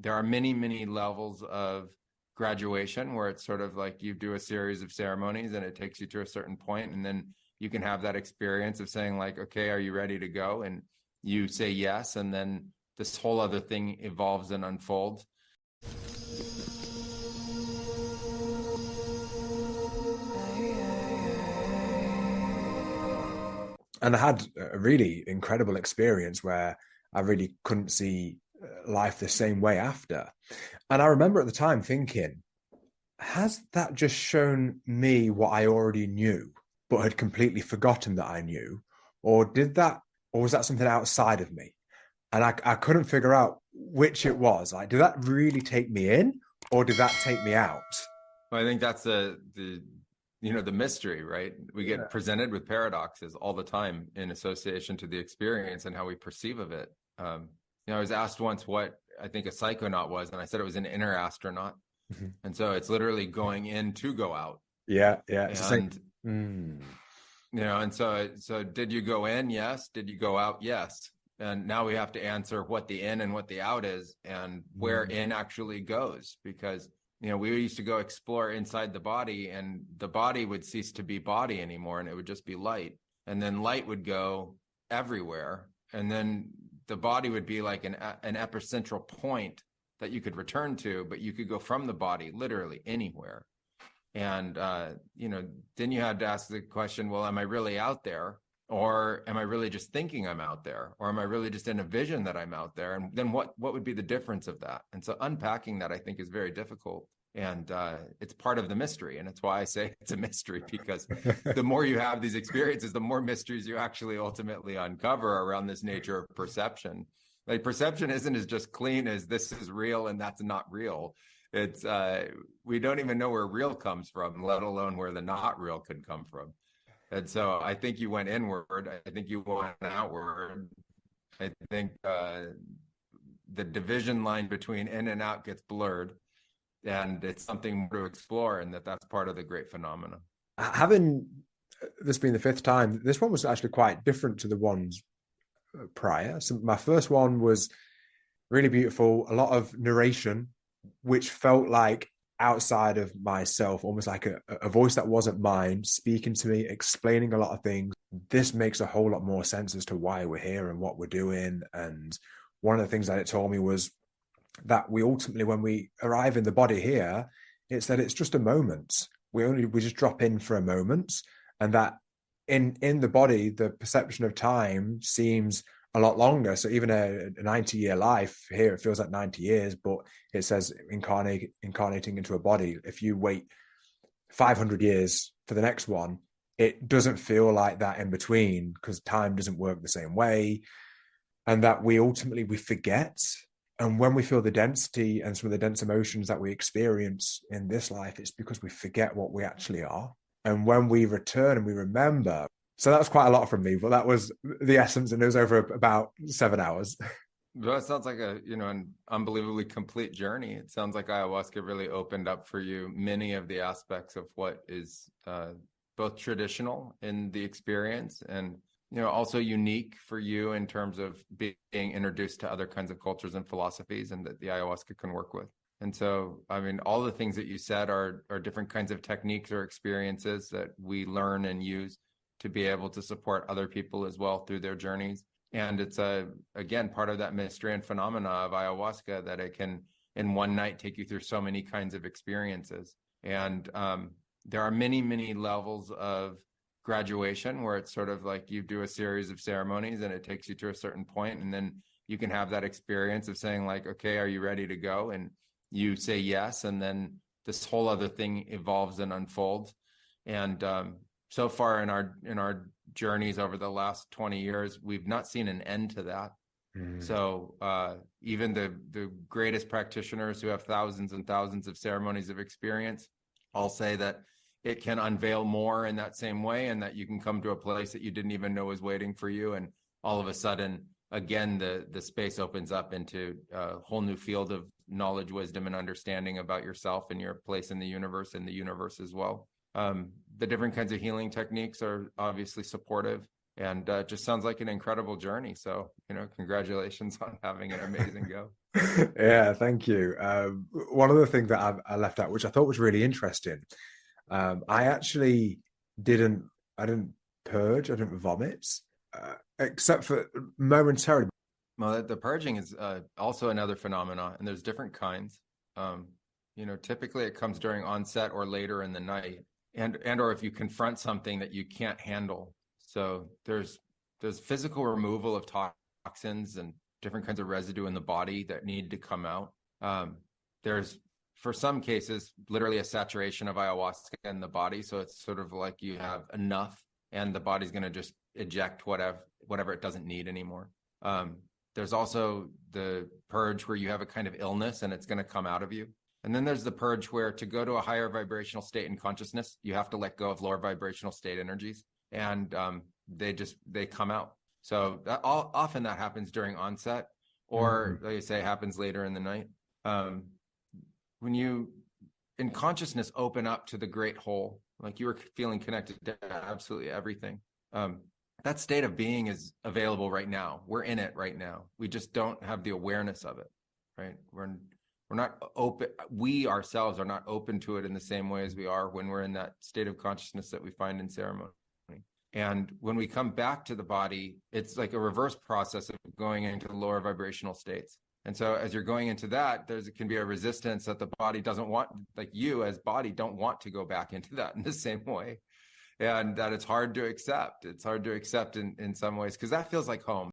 there are many, many levels of graduation where it's sort of like you do a series of ceremonies and it takes you to a certain point, and then you can have that experience of saying like, okay, are you ready to go? And you say yes, and then this whole other thing evolves and unfolds. And I had a really incredible experience where I really couldn't see life the same way after. And I remember at the time thinking, has that just shown me what I already knew, but had completely forgotten that I knew? Or was that something outside of me? And I couldn't figure out which it was. Like, did that really take me in, or did that take me out? Well, I think that's the mystery, right? We get presented with paradoxes all the time in association to the experience and how we perceive of it. I was asked once what I think a psychonaut was, and I said it was an inner astronaut. Mm-hmm. And so it's literally going in to go out. Yeah. And and so did you go in? Yes. Did you go out? Yes. And now we have to answer what the in and what the out is, and where in actually goes, because we used to go explore inside the body, and the body would cease to be body anymore, and it would just be light. And then light would go everywhere, and then the body would be like an epicentral point that you could return to, but you could go from the body literally anywhere. And then you had to ask the question, well, am I really out there, or am I really just thinking I'm out there, or am I really just in a vision that I'm out there? And then what would be the difference of that? And so unpacking that, I think, is very difficult, and it's part of the mystery. And it's why I say it's a mystery, because the more you have these experiences, the more mysteries you actually ultimately uncover around this nature of perception. Like, perception isn't as just clean as this is real and that's not real. It's we don't even know where real comes from, let alone where the not real could come from. And so I think you went inward. I think you went outward. I think the division line between in and out gets blurred, and it's something more to explore, and that's part of the great phenomena. Having this being the fifth time, this one was actually quite different to the ones prior. So my first one was really beautiful, a lot of narration, which felt like outside of myself, almost like a voice that wasn't mine speaking to me, explaining a lot of things. This makes a whole lot more sense as to why we're here and what we're doing. And one of the things that it told me was that we ultimately, when we arrive in the body here, it's that it's just a moment. We just drop in for a moment, and that in the body, the perception of time seems a lot longer. So even a 90-year life here, it feels like 90 years, but it says incarnating into a body. If you wait 500 years for the next one, it doesn't feel like that in between, because time doesn't work the same way. And that we ultimately forget. And when we feel the density and some of the dense emotions that we experience in this life, it's because we forget what we actually are. And when we return and we remember, so that was quite a lot from me, but that was the essence, and it was over about 7 hours. Well, it sounds like an unbelievably complete journey. It sounds like ayahuasca really opened up for you many of the aspects of what is both traditional in the experience and also unique for you in terms of being introduced to other kinds of cultures and philosophies, and that the ayahuasca can work with. And so, I mean, all the things that you said are different kinds of techniques or experiences that we learn and use to be able to support other people as well through their journeys. And it's again, part of that mystery and phenomena of ayahuasca, that it can in one night take you through so many kinds of experiences. And there are many, many levels of graduation where it's sort of like you do a series of ceremonies and it takes you to a certain point, and then you can have that experience of saying like, okay, are you ready to go? And you say yes, and then this whole other thing evolves and unfolds. And so far in our journeys over the last 20 years, we've not seen an end to that. So even the greatest practitioners who have thousands and thousands of ceremonies of experience all say that it can unveil more in that same way, and that you can come to a place that you didn't even know was waiting for you, and all of a sudden, again, the space opens up into a whole new field of knowledge, wisdom, and understanding about yourself and your place in the universe, and the universe as well. The different kinds of healing techniques are obviously supportive, and just sounds like an incredible journey. So, congratulations on having an amazing go. Yeah, thank you. One other thing that I left out, which I thought was really interesting, I actually didn't, I didn't purge, I didn't vomit, except for momentarily. Well, the purging is also another phenomenon, and there's different kinds. Um, typically it comes during onset or later in the night, and or if you confront something that you can't handle. So there's physical removal of toxins and different kinds of residue in the body that need to come out. There's, for some cases, literally a saturation of ayahuasca in the body. So it's sort of like you have enough, and the body's going to just eject whatever it doesn't need anymore. There's also the purge where you have a kind of illness and it's going to come out of you. And then there's the purge where to go to a higher vibrational state in consciousness, you have to let go of lower vibrational state energies, and they come out. So often that happens during onset, or like I say, happens later in the night. When you in consciousness open up to the great whole, like you were feeling connected to absolutely everything. That state of being is available right now. We're in it right now. We just don't have the awareness of it, right? We're not open. We ourselves are not open to it in the same way as we are when we're in that state of consciousness that we find in ceremony. And when we come back to the body, it's like a reverse process of going into the lower vibrational states. And so as you're going into that, can be a resistance that the body doesn't want, like you as body don't want to go back into that in the same way. And that it's hard to accept. It's hard to accept in some ways, because that feels like home.